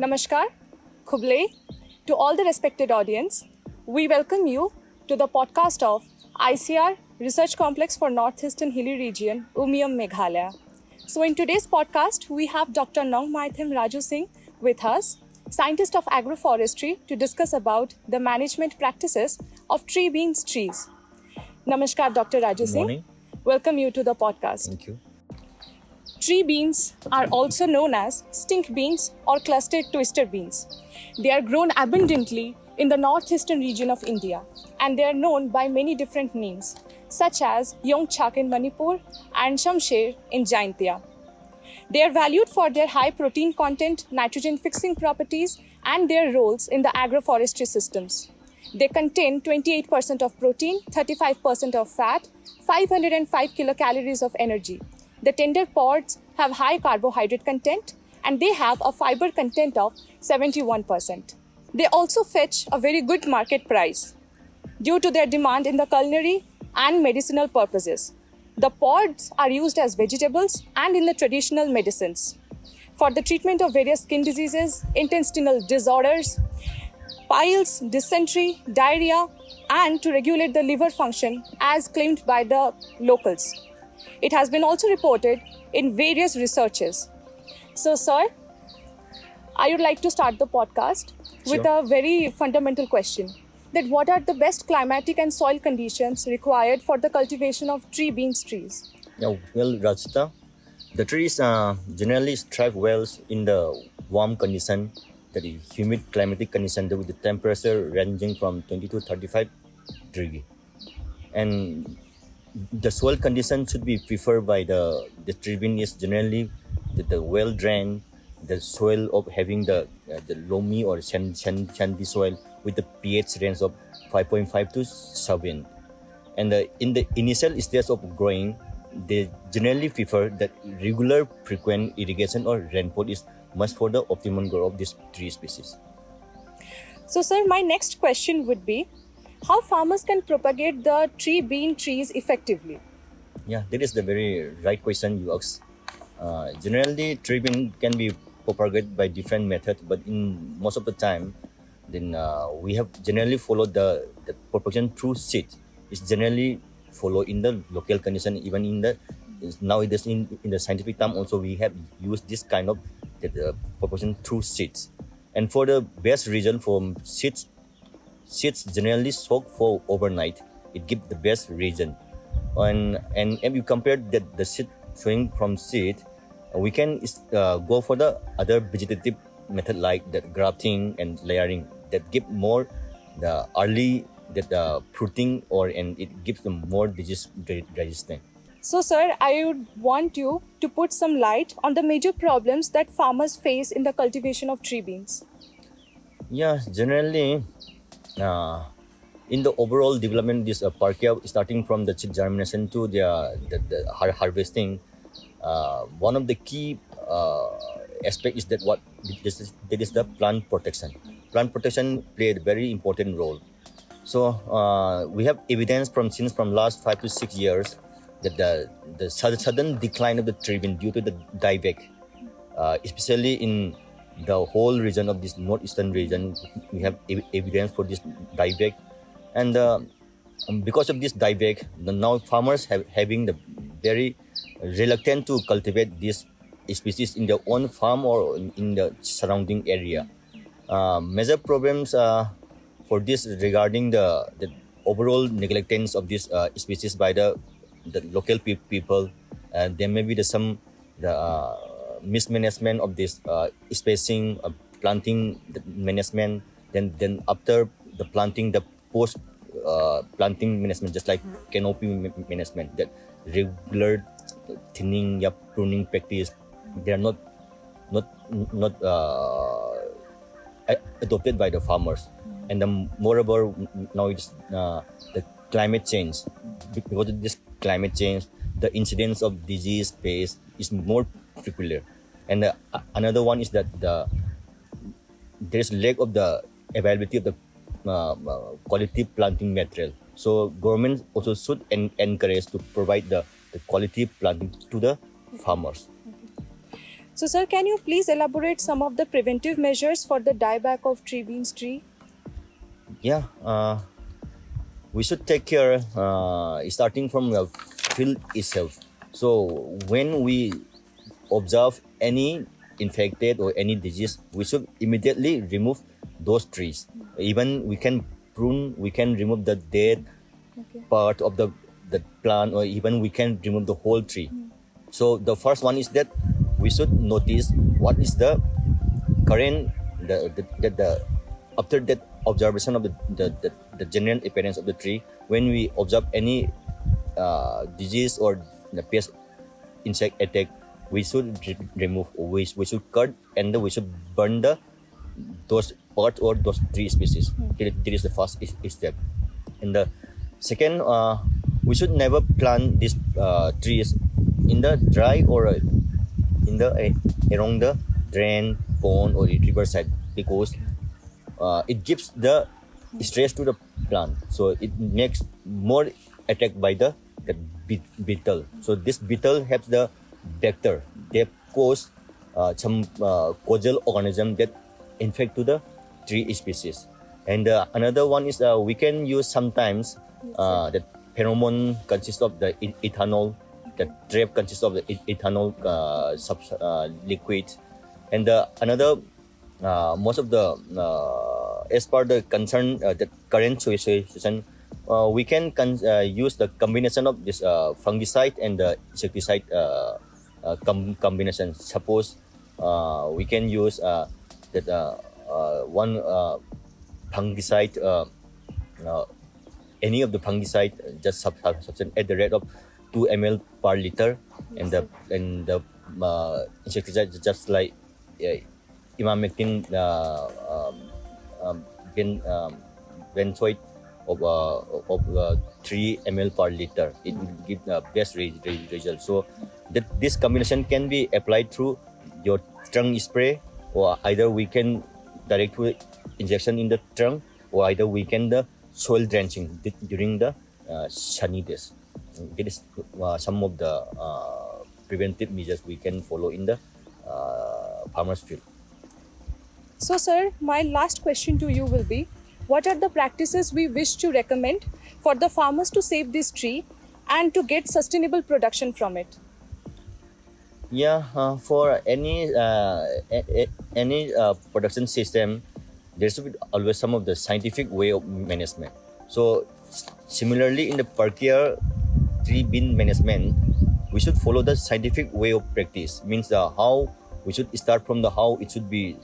Namaskar, Khuble, to all the respected audience. We welcome you to the podcast of ICAR Research Complex for Northeastern Hilly Region, Umiam, Meghalaya. So in today's podcast, we have Dr. Nongmaithim Raju Singh with us, scientist of agroforestry, to discuss about the management practices of tree beans trees. Namaskar, Dr. Raju Singh. Morning. Welcome you to the podcast. Thank you. Tree beans are also known as stink beans or clustered twister beans. They are grown abundantly in the northeastern region of India, and they are known by many different names, such as Yongchak in Manipur and Shamsher in Jaintia. They are valued for their high protein content, nitrogen fixing properties, and their roles in the agroforestry systems. They contain 28% of protein, 35% of fat, 505 kilocalories of energy. The tender pods have high carbohydrate content, and they have a fiber content of 71%. They also fetch a very good market price due to their demand in the culinary and medicinal purposes. The pods are used as vegetables and in the traditional medicines for the treatment of various skin diseases, intestinal disorders, piles, dysentery, diarrhea, and to regulate the liver function as claimed by the locals. It has been also reported in various researches. So, sir, I would like to start the podcast with a very fundamental question. That what are the best climatic and soil conditions required for the cultivation of tree beans trees? Yeah, well, Rajita, the trees generally thrive well in the warm condition, that is humid climatic condition with the temperature ranging from 20 to 35 degrees. And the soil condition should be preferred by the tree bean is generally the well drained, the soil of having the loamy or sandy soil with the pH range of 5.5 to 7. And in the initial stage of growing, they generally prefer that regular frequent irrigation or rainfall is must for the optimum growth of this tree species. So, sir, my next question would be, how farmers can propagate the tree bean trees effectively? Yeah, that is the very right question you asked. Generally, tree bean can be propagated by different methods, but in most of the time, then we have generally followed the propagation through seed. It's generally followed in the local condition. Even in the nowadays in the scientific term also we have used this kind of propagation through seeds. And for the best result from seeds generally soak for overnight. It gives the best region. And if you compare the seed sowing from seed, we can go for the other vegetative method like that grafting and layering that give more the early fruiting and it gives them more disease resistant. So, sir, I would want you to put some light on the major problems that farmers face in the cultivation of tree beans. Yeah, generally, in the overall development, this parkia starting from the seed germination to the harvesting, one of the key aspect is that that is the plant protection. Plant protection played a very important role. So we have evidence from last 5 to 6 years that the sudden decline of the tree bean due to the dieback, especially in the whole region of this northeastern region, we have evidence for this dieback, and because of this dieback, now farmers having the very reluctant to cultivate this species in their own farm or in the surrounding area. Major problems for this regarding the overall neglectance of this species by the local people. There may be some mismanagement of this spacing, planting management. Then after the planting, the post planting management, just like canopy management, that regular thinning, pruning practice, they are not adopted by the farmers. And moreover, now it's the climate change. Because of this climate change, the incidence of disease pest is more frequent. And another one is that there is lack of the availability of the quality planting material. So government also should encourage to provide the quality planting to the farmers. So, sir, can you please elaborate some of the preventive measures for the dieback of tree beans tree? Yeah, we should take care starting from the field itself. So when we observe any infected or any disease, we should immediately remove those trees. Even we can prune, we can remove the dead part of the plant, or even we can remove the whole tree. So the first one is that we should notice what is the current the after that observation of the general appearance of the tree. When we observe any disease or the pest insect attack, we should remove, we should cut, and we should burn those parts or those tree species. That is the first step. And the second, we should never plant these trees in the dry or in the around the drain, pond, or river side, because it gives the stress to the plant, so it makes more attacked by the beetle. So this beetle helps the vector. They cause some causal organism that infect to the tree species. And another one is we can use sometimes the pheromone consists of the ethanol. The trap consists of the ethanol liquid. And another most of the as per the concern the current situation, we can use the combination of this fungicide and the insecticide combination. Suppose we can use that one fungicide, any of the fungicide, just substance at the rate of 2 ml per liter, and the insecticide just like imamectin benzoate of 3 ml per liter. It will give the best result. So this combination can be applied through your trunk spray, or either we can direct injection in the trunk, or either we can the soil drenching during the sunny days. It is some of the preventive measures we can follow in the farmer's field. So, sir, my last question to you will be, what are the practices we wish to recommend for the farmers to save this tree and to get sustainable production from it? Yeah, for any production system, there should be always some of the scientific way of management. So similarly, in the Parkia tree bean management, we should follow the scientific way of practice. Means how we should start from the how it should be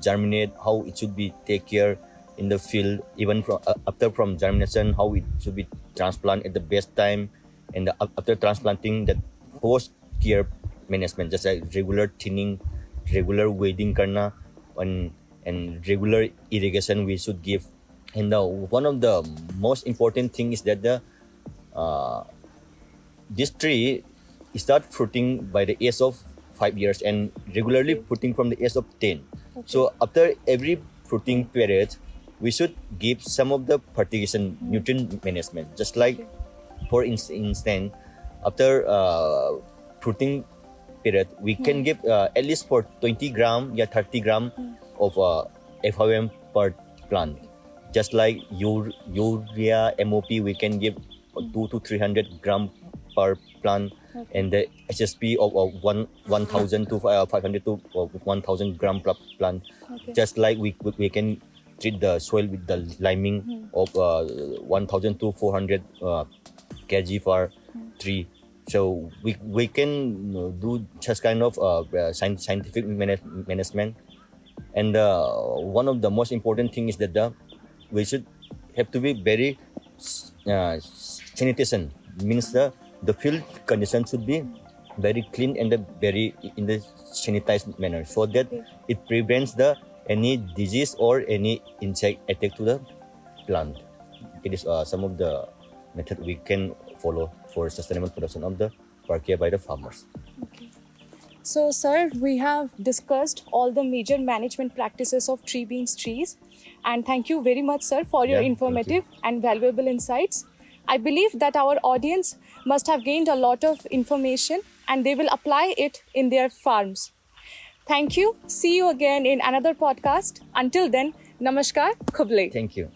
germinate, how it should be take care in the field, even from after from germination, how it should be transplant at the best time, and after transplanting, that post care management, just like regular thinning, regular weeding karna, and regular irrigation we should give. And one of the most important thing is that this tree start fruiting by the age of 5 years and regularly fruiting from the age of 10. So after every fruiting period, we should give some of the fertigation nutrient management. Just like, for instance, after fruiting period, we can give at least for 20 gram, 30 gram of FOM per plant. Just like urea, MOP, we can give 2 to 300 gram per plant, and the HSP of 1,000 to 500 to 1,000 gram per plant. Just like we can treat the soil with the liming of 1,000 to 400 kg per tree. So we can do just kind of scientific management. And one of the most important thing is that we should have to be very sanitation. Means the field condition should be very clean and very in the sanitized manner, so that it prevents any disease or any insect attack to the plant. It is some of the method we can follow for sustainable production of the parquet by the farmers. Okay. So, sir, we have discussed all the major management practices of tree beans trees, and thank you very much, sir, for your informative and valuable insights. I believe that our audience must have gained a lot of information and they will apply it in their farms. Thank you. See you again in another podcast. Until then, namaskar, khuble. Thank you.